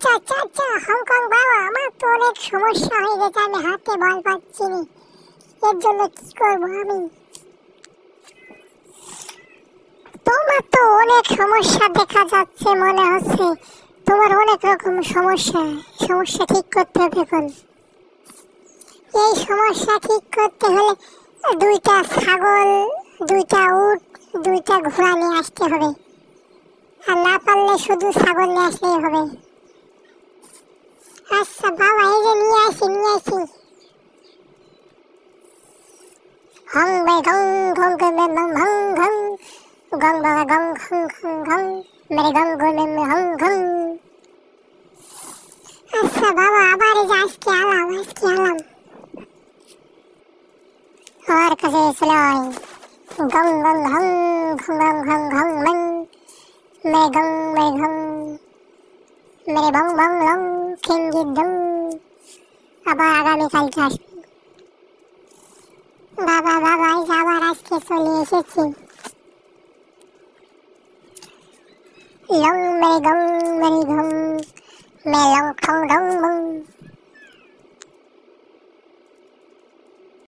আচ্ছা আচ্ছা আচ্ছা, হংকং বাবা, আমার তো অনেক সমস্যা হয়ে গেছে, আমি হাতে বল পাচ্ছি না। এর জন্য কি করবো আমি? তোমার তো অনেক সমস্যা দেখা যাচ্ছে, মনে হচ্ছে তোমার অনেক রকম সমস্যা। সমস্যা ঠিক করতে হবে এখন। এই সমস্যা ঠিক করতে হলে দুইটা ছাগল, দুইটা উট, দুইটা ঘোড়া নিয়ে আসতে হবে। আর না পারলে শুধু ছাগল নিয়ে আসলেই হবে। আচ্ছা বাবা, এই যে নিয়ে আসি নিয়ে আসি। হং বে গং ঘং গে মে মং হং ঘং, গং বাবা গং ঘং ঘং ঘং, মেরে গং গো মে হং ঘং। আচ্ছা বাবা, আবার এই যে আজকে আলাম আমার কাছে চলে আয়। গং গং হং ঘং ঘং ঘং ঘং মং, মেরে গং মেরে ঘং, মেরে বং বং লং খেঙ্গি দং। আবার আগামীকালকে আসবে। বাবা বাবা, এই যে আবার আজকে চলে এসেছি। লং মেরে গং মেরে ঘং, মে লং খং ডং মং।